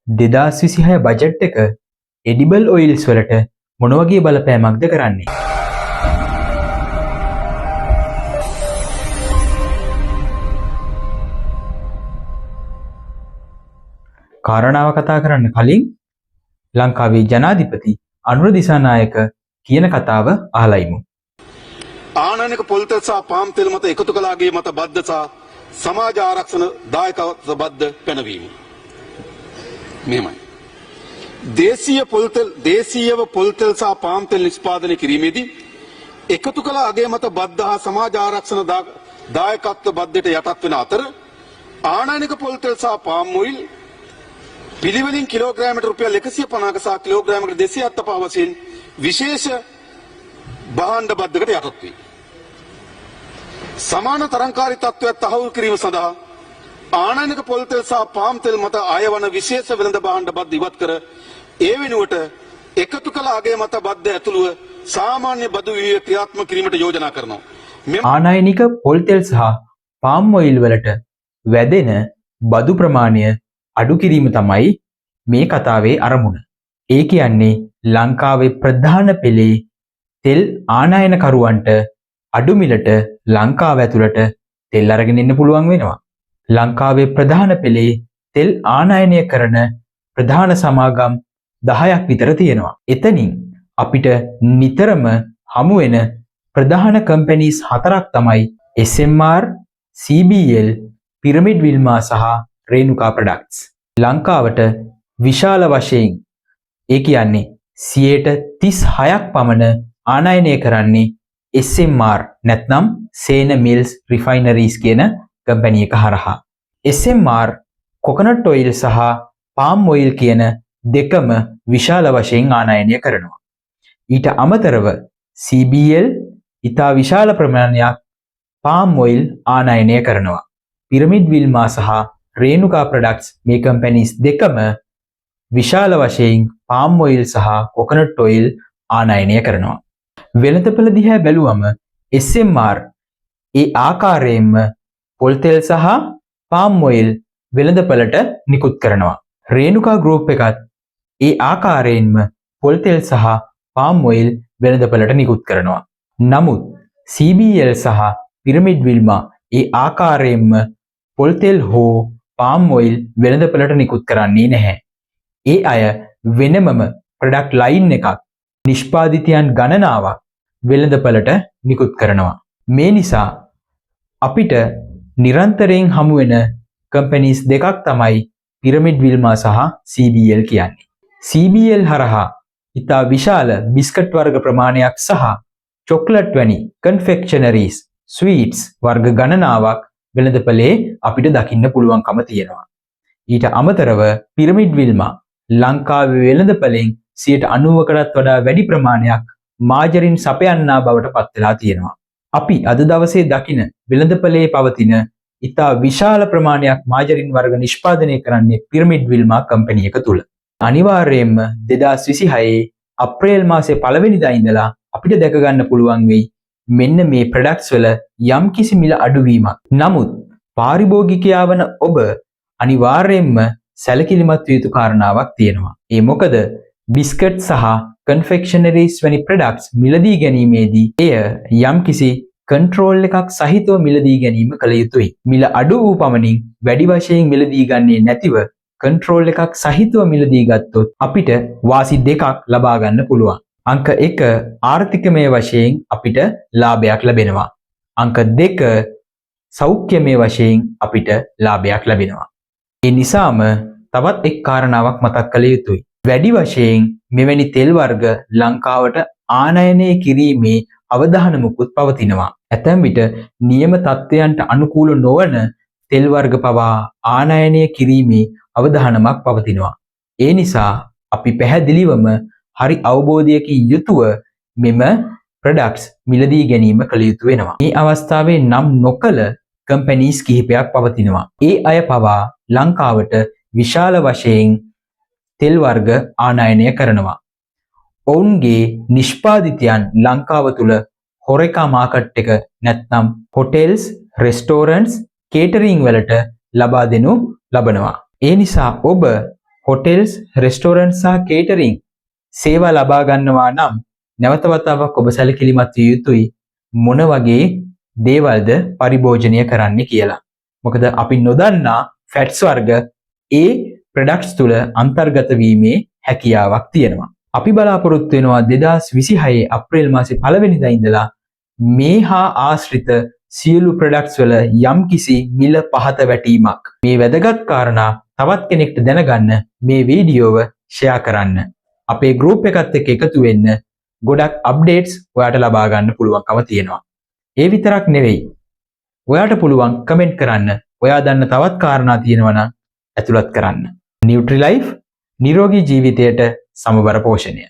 2026 budget එක එඩිබල් ඔයිල්ස් වලට මොන වගේ බලපෑමක්ද කරන්නේ? කාරණාව කතා කරන්න කලින් ලංකාවේ ජනාධිපති අනුර දිසානායක කියන කතාව අහලා ඉමු. ආනයනික පොල් තෙල් සහ පාම් තෙල් මත එකතු කළාගේ මත බද්ධ සහ සමාජ ආරක්ෂණ දායකත්ව බද්ධ පැනවීම. මෙහෙමයි. දේශීයව පොල් තෙල් සහ පාම් තෙල් නිෂ්පාදනය කිරීමේදී එකතු කළ අගේ මත බද්ධ හා සමාජ ආරක්ෂණ දායකත්ව බද්ධට යටත් වෙන අතර ආනයනික පොල් තෙල් සහ පාම් ඔයිල් පිළිවෙලින් කිලෝග්‍රෑමකට රුපියල් 150ක සහ කිලෝග්‍රෑමකට 270 වශයෙන් විශේෂ භාණ්ඩ බද්ධකට යටත් වේ. සමාන තරංකාරී තත්ත්වයක් තහවුරු කිරීම සඳහා ආනයනික පොල් තෙල් සහ පාම් තෙල් මත අයවන විශේෂ වෙළඳ භාණ්ඩ බද්ධ ඉවත් කර ඒ වෙනුවට එකතු කළ අගය මත බද්ධ ඇතුළුව සාමාන්‍ය බදු විහිය ක්‍රියාත්මක කිරීමට යෝජනා කරනවා. ආනයනික පොල් තෙල් සහ පාම් ඔයිල් වලට වැදෙන බදු ප්‍රමාණය අඩු කිරීම තමයි මේ කතාවේ අරමුණ. ඒ කියන්නේ ලංකාවේ ප්‍රධාන පෙළේ තෙල් ආනයනකරුවන්ට අඩු මිලට ලංකාව ඇතුළට තෙල් අරගෙන ඉන්න පුළුවන් වෙනවා. ලංකාවේ ප්‍රධාන පෙළේ තෙල් ආනයනය කරන ප්‍රධාන සමාගම් 10ක් විතර තියෙනවා. එතනින් අපිට නිතරම හමු වෙන ප්‍රධාන කම්පැනිස් 4ක් තමයි SMR, CBL, පිරමිඩ් විල්මා සහ රේණුකා ප්‍රොඩක්ට්ස්. ලංකාවට විශාල වශයෙන් ඒ කියන්නේ 36ක් පමණ ආනයනය කරන්නේ SMR නැත්නම් සේන මිල්ස් රිෆයිනරීස් කියන කම්පැනි එක හරහා. SMR කොකනට් ඔයිල් සහ පාම් ඔයිල් කියන දෙකම විශාල වශයෙන් ආනයනය කරනවා. ඊට අමතරව CBL ඉතා විශාල ප්‍රමාණයක් පාම් ඔයිල් ආනයනය කරනවා. පිරමිඩ් විල්මා සහ රේණුකා ප්‍රොඩක්ට්ස් මේ කම්පැනිස් දෙකම විශාල වශයෙන් පාම් ඔයිල් සහ කොකනට් ඔයිල් ආනයනය කරනවා. වෙළඳපොළ දිහා බැලුවම SMR ඒ ආකාරයෙන්ම පොල් තෙල් සහ පාම් ඔයිල් වෙළඳපොළට නිකුත් කරනවා. රේණුකා ගෲප් එකත් ඒ ආකාරයෙන්ම පොල් තෙල් සහ පාම් ඔයිල් වෙළඳපොළට නිකුත් කරනවා. නමුත් CBL සහ පිරමිඩ් විල්මා ඒ ආකාරයෙන්ම පොල් තෙල් හෝ පාම් ඔයිල් වෙළඳපොළට නිකුත් කරන්නේ නැහැ. ඒ අය වෙනමම ප්‍රොඩක්ට් ලයින් එකක් නිෂ්පාදිතයන් ගණනාවක් වෙළඳපොළට නිකුත් කරනවා. මේ නිසා අපිට නිරන්තරයෙන් හමු වෙන කම්පැනිස් දෙකක් තමයි පිරමිඩ් විල්මා සහ CBL කියන්නේ. CBL හරහා ඉතා විශාල බිස්කට් වර්ග ප්‍රමාණයක් සහ චොක්ලට් වැනි කන්ෆෙක්ෂනරීස්, ස්වීට්ස් වර්ග ගණනාවක් වෙළඳපොලේ අපිට දකින්න පුළුවන්කම තියෙනවා. ඊට අමතරව පිරමිඩ් විල්මා ලංකාවේ වෙළඳපොලෙන් 90%කටත් වඩා වැඩි ප්‍රමාණයක් මාජරින් සපයන්නා බවට පත් වෙලා තියෙනවා. අපි අද දවසේ දකින වෙළඳපොලේ පවතින ඉතා විශාල ප්‍රමාණයක් මාජරින් වර්ග නිෂ්පාදනය කරන්නේ පිරමිඩ් විල්මා කම්පැනි එක තුල. අනිවාර්යයෙන්ම 2026 අප්‍රේල් මාසේ 1 වෙනිදා ඉඳලා අපිට දැක ගන්න පුළුවන් වෙයි මෙන්න මේ ප්‍රොඩක්ට්ස් වල යම්කිසි මිල අඩුවීමක්. නමුත් පාරිභෝගිකයා වන ඔබ අනිවාර්යයෙන්ම සැලකිලිමත් විය යුතු කාරණාවක් තියෙනවා. ඒ මොකද බිස්කට් සහ කන්ෆෙක්ෂනරීස් වැනි ප්‍රොඩක්ට්ස් මිලදී ගැනීමේදී එය යම්කිසි කන්ට්‍රෝල් එකක් සහිතව මිලදී ගැනීම කළ යුතුයි. මිල අඩු වූ පමණින් වැඩි වශයෙන් මිලදී ගන්නේ නැතිව කන්ට්‍රෝල් එකක් සහිතව මිලදී ගත්තොත් අපිට වාසි දෙකක් ලබා ගන්න පුළුවන්. අංක 1 ආර්ථිකමය වශයෙන් අපිට ලාභයක් ලැබෙනවා. අංක 2 සෞඛ්‍යමය වශයෙන් අපිට ලාභයක් ලැබෙනවා. ඒ නිසාම තවත් එක් කාරණාවක් මතක් කළ යුතුයි. වැඩි වශයෙන් මෙවැනි තෙල් වර්ග ලංකාවට ආනයනය කිරීමේ අවධානමකුත් පවතිනවා. ඇතැම් විට නියම තත්ත්වයන්ට අනුකූල නොවන තෙල් වර්ග පවා ආනයනය කිරීමේ අවධානමක් පවතිනවා. ඒ නිසා අපි පැහැදිලිවම හරි අවබෝධයකින් යුතුව මෙම ප්‍රොඩක්ට්ස් මිලදී ගැනීම කළ යුතු වෙනවා. මේ අවස්ථාවේ නම් නොකළ කම්පැනිස් කිහිපයක් පවතිනවා. ඒ අය පවා ලංකාවට විශාල වශයෙන් තෙල් වර්ග ආනයනය කරනවා. ඔවුන්ගේ නිෂ්පාදිතයන් ලංකාව තුල හොරෙකා මාකට් එක නැත්නම් හොටෙල්ස්, රෙස්ටෝරන්ට්ස්, කේටරිං වලට ලබා දෙනු ලබනවා. ඒ නිසා ඔබ හොටෙල්ස්, රෙස්ටෝරන්ට් සහ කේටරිං සේවා ලබා ගන්නවා නම් නැවත වතාවක් ඔබ සැලකිලිමත් විය යුතුයි මොන වගේ දේවල්ද පරිභෝජනය කරන්න කියලා. මොකද අපි නොදන්නා ෆැට්ස් වර්ග ඒ ප්‍රොඩක්ට්ස් තුල අන්තර්ගත වීමේ හැකියාවක් තියෙනවා. අපි බලාපොරොත්තු වෙනවා 2026 අප්‍රේල් මාසේ 1 වෙනිදා ඉඳලා මේ හා ආශ්‍රිත සියලු ප්‍රොඩක්ට්ස් වල යම්කිසි මිල පහත වැටීමක්. මේ වැදගත් කාරණා තවත් කෙනෙක්ට දැනගන්න මේ වීඩියෝව ෂෙයා කරන්න. අපේ ගෲප් එකත් එක්ක එකතු වෙන්න. ගොඩක් අප්ඩේට්ස් ඔයාට ලබා ගන්න පුළුවන්කම තියෙනවා. ඒ විතරක් නෙවෙයි. ඔයාට පුළුවන් කමෙන්ට් කරන්න. ඔයා දන්න තවත් කාරණා තියෙනවා නම් ඇතුළත් කරන්න. නියුට්‍රිලයිෆ් නිරෝගී ජීවිතයට සමබර පෝෂණය.